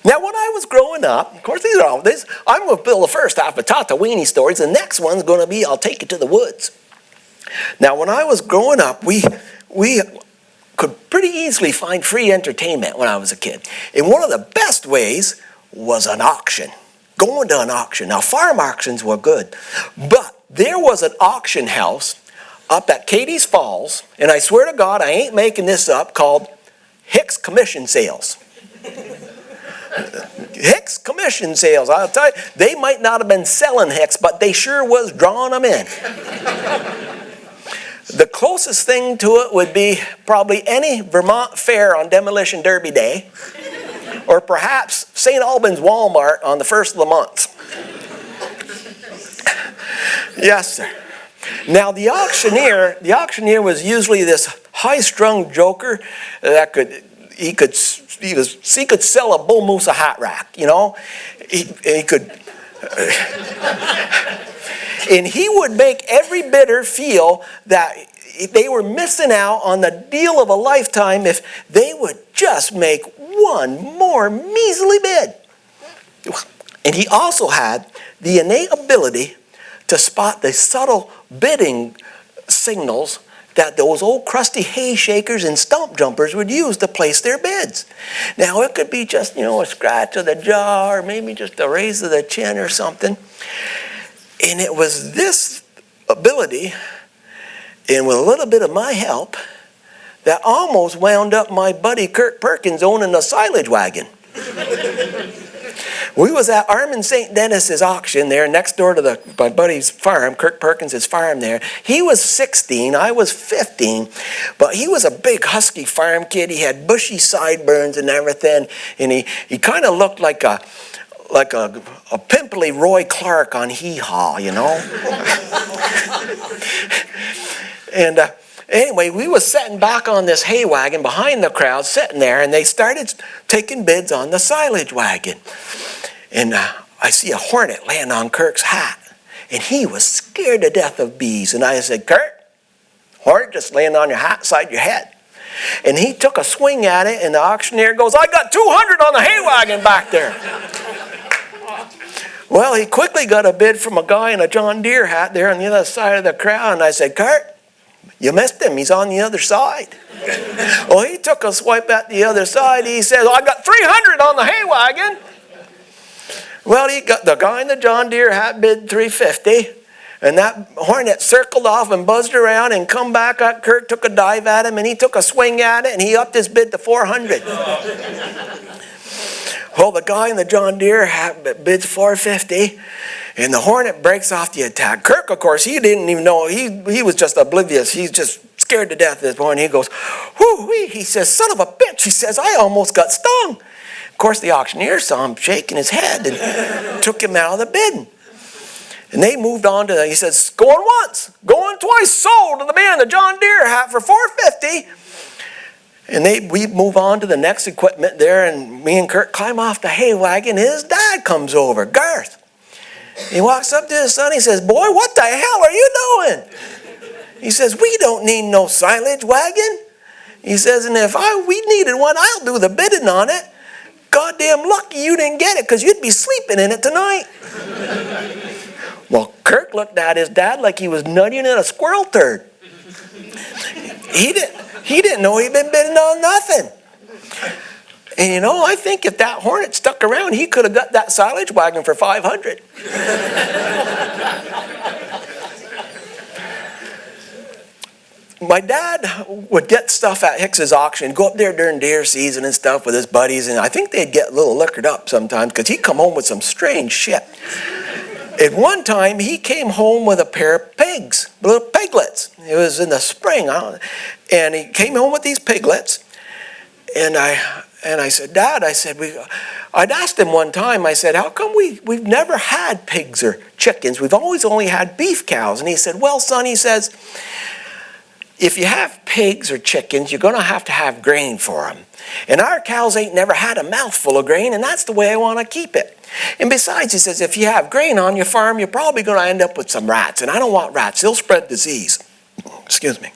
Now, when I was growing up, of course, I'm going to build the first half of Tata Weenie stories. The next one's going to be I'll Take You to the Woods. Now, when I was growing up, we could pretty easily find free entertainment when I was a kid. And one of the best ways was an auction, going to an auction. Now, farm auctions were good, but there was an auction house up at Katie's Falls, and I swear to God, I ain't making this up, called Hicks Commission Sales. Hicks Commission Sales. I'll tell you, they might not have been selling Hicks, but they sure was drawing them in. The closest thing to it would be probably any Vermont fair on Demolition Derby Day, or perhaps St. Albans Walmart on the first of the month. Yes, sir. Now, the auctioneer was usually this high-strung joker that he could sell a bull moose a hat rack, you know. He could, and he would make every bidder feel that they were missing out on the deal of a lifetime if they would just make one more measly bid. And he also had the innate ability to spot the subtle bidding signals that those old crusty hay shakers and stump jumpers would use to place their bids. Now, it could be just, a scratch of the jaw or maybe just a raise of the chin or something. And it was this ability, and with a little bit of my help, that almost wound up my buddy Kirk Perkins owning a silage wagon. We was at Armin St. Dennis's auction there next door to my buddy's farm, Kirk Perkins' farm there. He was 16, I was 15, but he was a big husky farm kid. He had bushy sideburns and everything, and he kind of looked like a pimply Roy Clark on Hee Haw, you know. And anyway, we was sitting back on this hay wagon behind the crowd, sitting there, and they started taking bids on the silage wagon. And I see a hornet laying on Kirk's hat, and he was scared to death of bees. And I said, "Kirk, hornet just laying on your hat side your head." And he took a swing at it, and the auctioneer goes, "I got 200 on the hay wagon back there." Well, he quickly got a bid from a guy in a John Deere hat there on the other side of the crowd, and I said, "Kirk, you missed him. He's on the other side." Well, he took a swipe at the other side. He says, "I got 300 on the hay wagon." Well, he got the guy in the John Deere hat bid 350, and that hornet circled off and buzzed around and come back up. Kirk took a dive at him, and he took a swing at it, and he upped his bid to 400. Well, the guy in the John Deere hat bids 450, and the hornet breaks off the attack. Kirk, of course, he didn't even know. He was just oblivious. He's just scared to death at this point. He goes, "Whoo-wee," he says, "son of a bitch." He says, "I almost got stung." Of course, the auctioneer saw him shaking his head and took him out of the bidding. And they moved on to, he says, "Going once, going twice, sold to the man in the John Deere hat for 450. And we move on to the next equipment there, and me and Kirk climb off the hay wagon. His dad comes over, Garth. He walks up to his son. He says, "Boy, what the hell are you doing?" He says, "We don't need no silage wagon." He says, "And if we needed one, I'll do the bidding on it. Goddamn lucky you didn't get it, because you'd be sleeping in it tonight." Well, Kirk looked at his dad like he was nutting in a squirrel turd. He didn't know he'd been bidding on nothing. And I think if that hornet stuck around, he could have got that silage wagon for 500. My dad would get stuff at Hicks's auction, go up there during deer season and stuff with his buddies, and I think they'd get a little liquored up sometimes because he'd come home with some strange shit. At one time, he came home with a pair of pigs, little piglets. It was in the spring, and he came home with these piglets, and I said, "Dad," I'd asked him one time, I said, "How come we've never had pigs or chickens? We've always only had beef cows." And he said, "Well, son," he says, "if you have pigs or chickens, you're going to have grain for them. And our cows ain't never had a mouthful of grain, and that's the way I want to keep it. And besides," he says, "if you have grain on your farm, you're probably going to end up with some rats. And I don't want rats. They'll spread disease." Excuse me.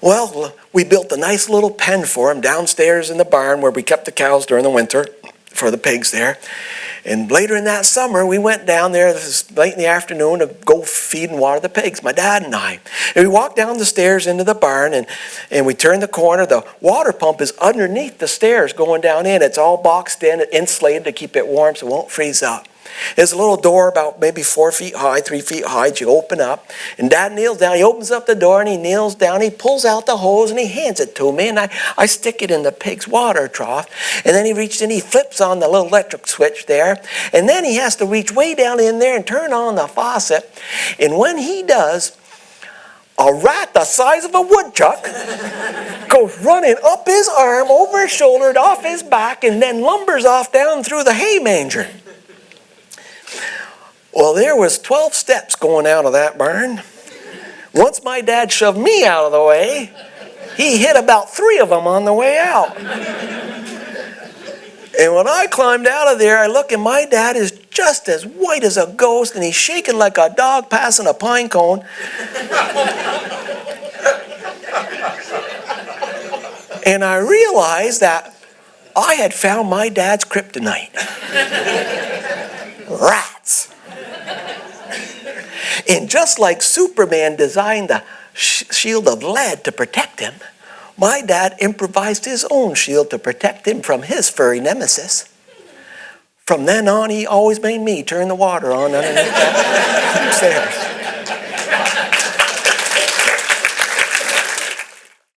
Well, we built a nice little pen for him downstairs in the barn where we kept the cows during the winter for the pigs there. And later in that summer, we went down there, this is late in the afternoon, to go feed and water the pigs, my dad and I. And we walked down the stairs into the barn, and we turned the corner. The water pump is underneath the stairs going down in. It's all boxed in, insulated to keep it warm so it won't freeze up. There's a little door about maybe 4 feet high, 3 feet high that you open up. And Dad kneels down. He opens up the door and he kneels down. He pulls out the hose and he hands it to me. And I stick it in the pig's water trough. And then he reaches in, he flips on the little electric switch there. And then he has to reach way down in there and turn on the faucet. And when he does, a rat the size of a woodchuck goes running up his arm, over his shoulder, and off his back, and then lumbers off down through the hay manger. Well, there was 12 steps going out of that barn. Once my dad shoved me out of the way, he hit about 3 of them on the way out. And when I climbed out of there, I look and my dad is just as white as a ghost, and he's shaking like a dog passing a pine cone. And I realized that I had found my dad's kryptonite. Rats. And just like Superman designed the shield of lead to protect him, my dad improvised his own shield to protect him from his furry nemesis. From then on, he always made me turn the water on underneath that stairs.